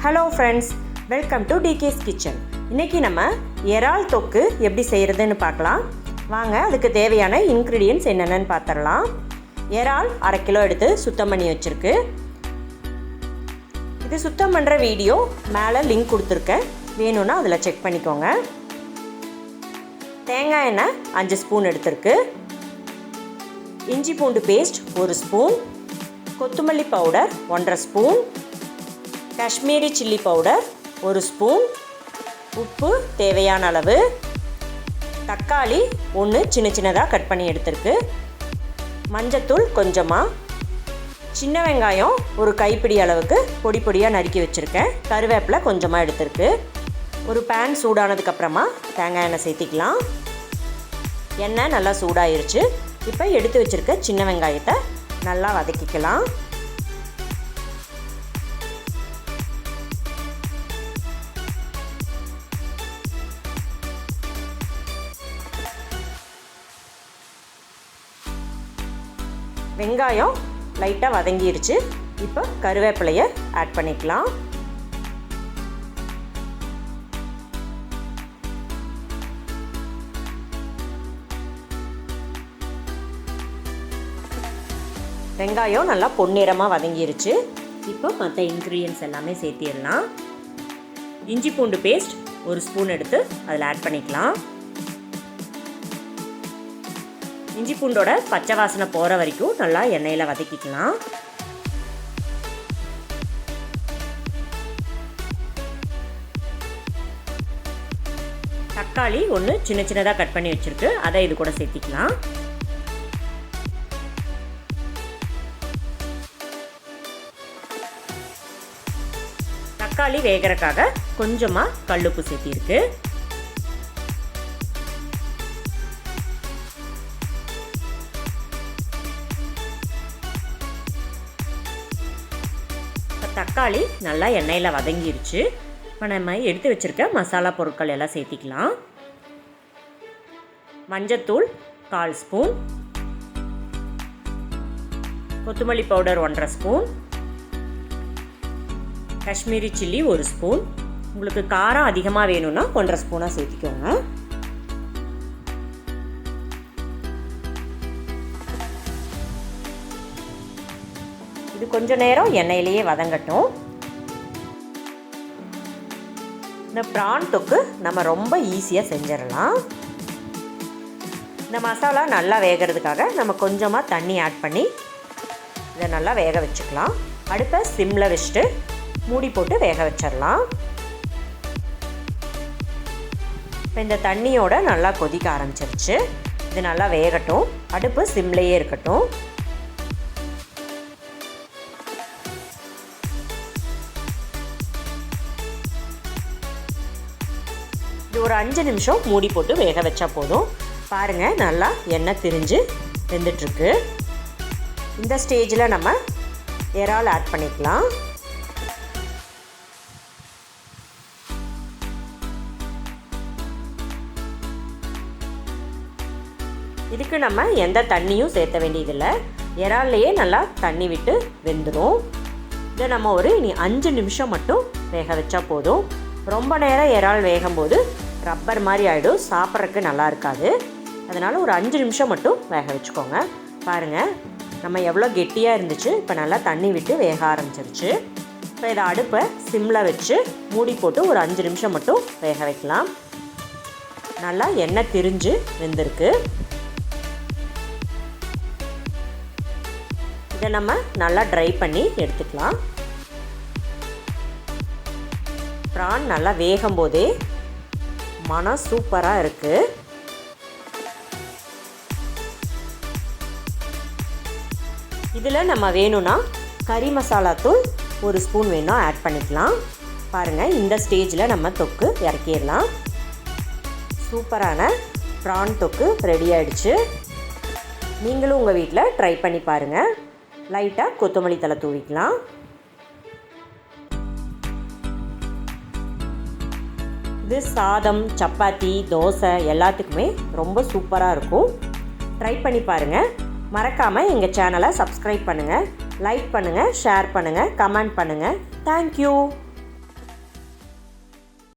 Hello friends, welcome to decays kitchen. இன்றைக்கி நம்ம இறால் தொக்கு எப்படி செய்கிறதுன்னு பார்க்கலாம். வாங்க, அதுக்கு தேவையான இன்க்ரீடியன்ட்ஸ் என்னென்னு பார்த்துடலாம். இறால் 1/2 கிலோ எடுத்து சுத்தம் பண்ணி வச்சுருக்கு. இது சுத்தம் பண்ணுற வீடியோ மேலே லிங்க் கொடுத்துருக்கேன், வேணும்னா அதில் செக் பண்ணிக்கோங்க. தேங்காய் எண்ணெய் 5 ஸ்பூன் எடுத்துருக்கு. இஞ்சி பூண்டு பேஸ்ட் 1 ஸ்பூன், கொத்தமல்லி powder 1/2 spoon, Kashmiri chilli powder 1 spoon, உப்பு தேவையான அளவு, தக்காளி 1 சின்ன சின்னதாக கட் பண்ணி எடுத்துருக்கு, மஞ்சத்தூள் கொஞ்சமாக, சின்ன வெங்காயம் ஒரு கைப்பிடி அளவுக்கு பொடி பொடியாக நறுக்கி வச்சுருக்கேன், கருவேப்பிலை கொஞ்சமாக எடுத்துருக்கு. ஒரு பேன் சூடானதுக்கப்புறமா தேங்காய் எண்ணெய் சேர்த்திக்கலாம். எண்ணெய் நல்லா சூடாயிருச்சு. இப்போ எடுத்து வச்சுருக்க சின்ன வெங்காயத்தை நல்லா வதக்கிக்கலாம். வெங்காயம் லைட்டாக வதங்கிருச்சு. இப்போ கருவேப்பிலையை ஆட் பண்ணிக்கலாம். வெங்காயம் நல்லா பொன்னிறமாக வதங்கிருச்சு. இப்போ மற்ற இன்க்ரீடியன்ட்ஸ் எல்லாமே சேர்த்திடலாம். இஞ்சி பூண்டு பேஸ்ட் 1 ஸ்பூன் எடுத்து அதில் ஆட் பண்ணிக்கலாம். இஞ்சி பூண்டோட பச்சை வாசனை போகிற வரைக்கும் நல்லா எண்ணெயில் வதக்கிக்கலாம். தக்காளி 1 சின்ன சின்னதாக கட் பண்ணி வச்சுருக்கு, அதை இது கூட சேர்த்திக்கலாம். தக்காளி வேகிறதுக்காக கொஞ்சமாக கல்லுப்பு சேர்த்திருக்கு. தக்காளி நல்லா எண்ணெயில் வதங்கிருச்சு. இப்போ நம்ம எடுத்து வச்சுருக்க மசாலா பொருட்கள் எல்லாம் சேர்த்திக்கலாம். மஞ்சத்தூள் 1/4 ஸ்பூன், கொத்தமல்லி powder 1/2 spoon, Kashmiri chilli 1 spoon. உங்களுக்கு காரம் அதிகமாக வேணும்னா 1/2 ஸ்பூனாக சேர்த்திக்கோங்க. இது கொஞ்சம் நேரம் எண்ணெயிலேயே வதங்கட்டும். இந்த பிரான் தொக்கு நம்ம ரொம்ப ஈஸியாக செஞ்சிடலாம். இந்த மசாலா நல்லா வேகிறதுக்காக நம்ம கொஞ்சமாக தண்ணி ஆட் பண்ணி இதை நல்லா வேக வச்சுக்கலாம். அடுப்பை சிம்மில் வச்சுட்டு மூடி போட்டு வேக வச்சிடலாம். இப்போ இந்த தண்ணியோட நல்லா கொதிக்க ஆரம்பிச்சிருச்சு. இது நல்லா வேகட்டும். அடுப்பு சிம்லேயே இருக்கட்டும். இது ஒரு 5 நிமிஷம் மூடி போட்டு வேக வச்சா போதும். பாருங்கள், நல்லா எண்ணெய் திரிஞ்சு வெந்துட்டுருக்கு. இந்த ஸ்டேஜில் நம்ம இறால் ஆட் பண்ணிக்கலாம். இதுக்கு நம்ம எந்த தண்ணியும் சேர்த்த வேண்டியதில்லை. இறால்லையே நல்லா தண்ணி விட்டு வெந்துடும். இதை நம்ம இனி 5 நிமிஷம் மட்டும் வேக வச்சா போதும். ரொம்ப நேரம் இறால் வேகும்போது ரப்பர் மாதிரி ஆகிடும், சாப்பிட்றதுக்கு நல்லா இருக்காது. அதனால் ஒரு 5 நிமிஷம் மட்டும் வேக வச்சுக்கோங்க. பாருங்கள், நம்ம எவ்வளோ கெட்டியாக இருந்துச்சு. இப்போ நல்லா தண்ணி விட்டு வேக ஆரம்பிச்சிருச்சு. இப்போ இதை அடுப்பை சிம்மில் வச்சு மூடி போட்டு ஒரு 5 நிமிஷம் மட்டும் வேக வைக்கலாம். நல்லா எண்ணெய் திரிஞ்சு வெந்திருக்கு. இதை நம்ம நல்லா ட்ரை பண்ணி எடுத்துக்கலாம். ப்ரான் நல்லா வேகும் போதே மனம் சூப்பராக இருக்குது. இதில் நம்ம வேணும்னா கறி மசாலா தூள் 1 ஸ்பூன் வேணும் ஆட் பண்ணிக்கலாம். பாருங்கள், இந்த ஸ்டேஜில் நம்ம தொக்கு இறக்கிடலாம். சூப்பரான ப்ரான் தொக்கு ரெடி ஆகிடுச்சு. நீங்களும் உங்கள் வீட்டில் ட்ரை பண்ணி பாருங்கள். லைட்டாக கொத்தமல்லி தழை தூவிக்கலாம். இது சாதம், சப்பாத்தி, தோசை எல்லாத்துக்குமே ரொம்ப சூப்பராக இருக்கும். ட்ரை பண்ணி பாருங்கள். மறக்காமல் எங்கள் சேனலை சப்ஸ்கிரைப் பண்ணுங்கள், லைக் பண்ணுங்கள், ஷேர் பண்ணுங்கள், கமெண்ட் பண்ணுங்கள். தேங்க்யூ.